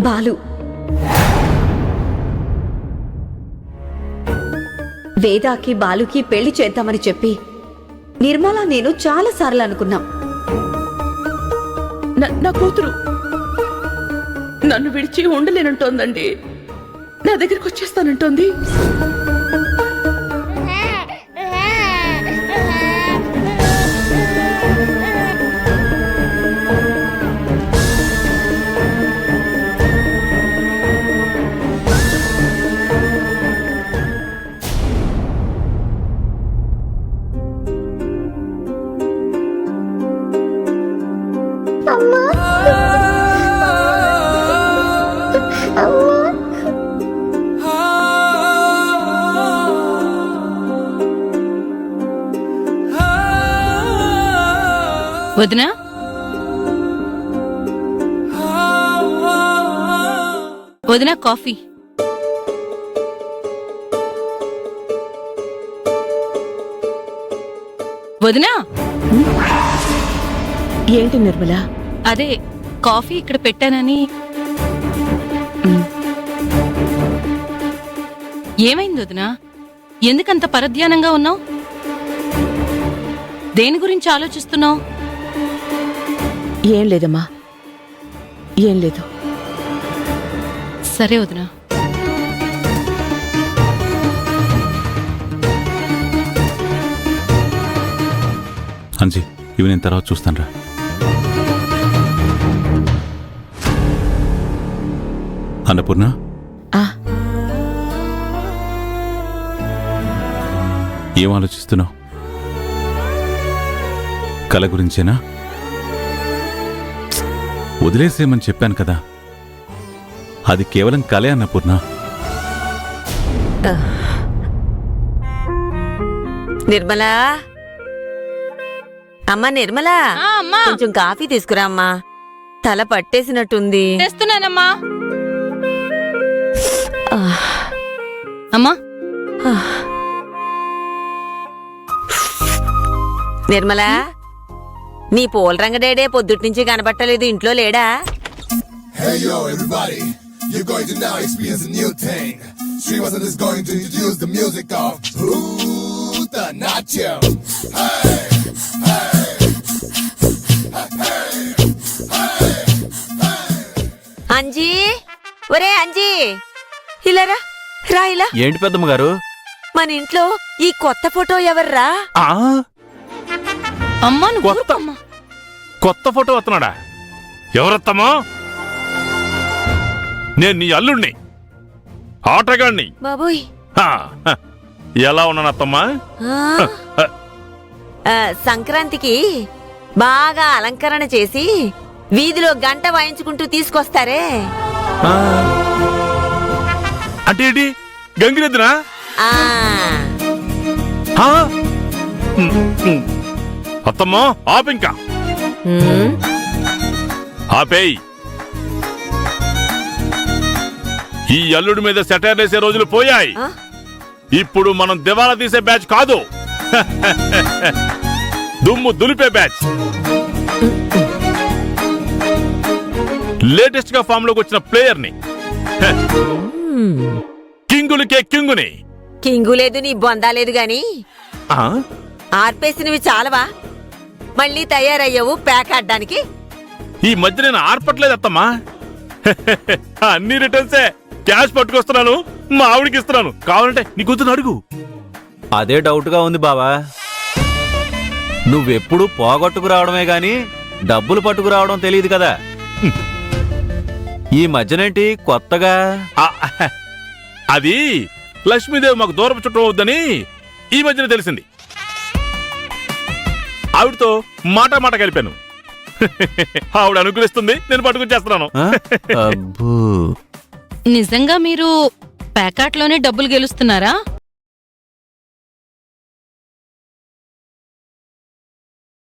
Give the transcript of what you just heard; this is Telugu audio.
బాలు. వేదాకి బాలుకి పెళ్లి చేద్దామని చెప్పి నిర్మల నేను చాలాసార్లు అనుకున్నాం. నా కూతురు నన్ను విడిచి ఉండలేనంటోందండి. నా దగ్గరికి వచ్చేస్తానంటోంది. వదినా, వదినా కాఫీ. వదినా, ఏంటి నిర్మల? అదే కాఫీ ఇక్కడ పెట్టానని. ఏమైంది వదినా? ఎందుకంత పరధ్యానంగా ఉన్నావు? దేని గురించి ఆలోచిస్తున్నావు? ఏం లేదమ్మా, ఏం లేదు. సరే వదినా. అంజీ, ఇవి నేను తర్వాత చూస్తాను రా. అన్నపూర్ణ, ఏం ఆలోచిస్తున్నావు? కళ గురించేనా? వదిలేసేయమని చెప్పాను కదా, అది కేవలం కలే అన్నపూర్ణ. నిర్మలా, అమ్మా నిర్మలా, కొంచెం కాఫీ తీసుకురా అమ్మా. తల పట్టేసినట్టుంది. తెస్తున్నానమ్మా. అమ్మా, నిర్మలా, నీ పూల రంగడేడే పొద్దుట్నుంచి కనబట్టలేదు. ఇంట్లో లేడా? Hey yo everybody, you're going to now experience a new thing. Srivasan is going to introduce the music of Bharatanatyam. Hey, hey, Anji, ఒరే అంజీ, ఇలారా, రా ఇలా. ఏంటి పెద్దమ్మ గారు? మన ఇంట్లో ఈ కొత్త ఫోటో ఎవర్రా? అమ్మా నువ్వు కొత్త ఊరుకోమ్మా. కొత్త ఫోటో వస్తున్నాడా? ఎవరత్తమ్మా? నేను నీ అల్లుణ్ణి, ఆటగాణ్ణి. బాబోయ్, ఎలా ఉన్నానత్తమ్మా? సంక్రాంతికి బాగా అలంకరణ చేసి వీధిలో గంట వాయించుకుంటూ తీసుకొస్తారే, అంటే ఏంటి? గంగిరెద్దునా? అత్తమ్మా ఆపింకా, ఆపేయి. ఈ అల్లుడి మీద సెటైర్ వేసే రోజులు పోయాయి. ఇప్పుడు మనం దివాలా తీసే బ్యాచ్ కాదు, దుమ్ము దులిపే బ్యాచ్. లేటెస్ట్ గా ఫామ్ లోకి వచ్చిన ప్లేయర్ ని, కింగులకే కింగుని. కింగు లేదు, నీ బొందా లేదు గాని ఆర్పేసినవి చాలవా? మళ్ళీ తయారయ్యావు ప్యాక్ ఆడడానికి. ఈ మధ్య నేను ఆర్పట్లేదు అత్తమ్మా, అన్ని రిటర్న్సే. క్యాష్ పట్టుకొస్తున్నాను, మా ఆవిడికి ఇస్తున్నాను. కావాలంటే నీ కూతురు అడుగు. అదే డౌట్ గా ఉంది బావా. నువ్వెప్పుడు పోగొట్టుకు రావడమే గాని డబ్బులు పట్టుకురావడం తెలియదు కదా. ఈ మధ్యనేంటి కొత్తగా? అది లక్ష్మీదేవి మాకు దూరపు చుట్టం అవుద్దని ఈ మధ్యన తెలిసింది. ఆవిడతో మాట మాట కలిపాను. ఆవిడ అనుకూలిస్తుంది, నేను పట్టుకొచ్చేస్తున్నాను. అబ్బో, నిజంగా మీరు ప్యాకాట్లోనే డబ్బులు గెలుస్తున్నారా?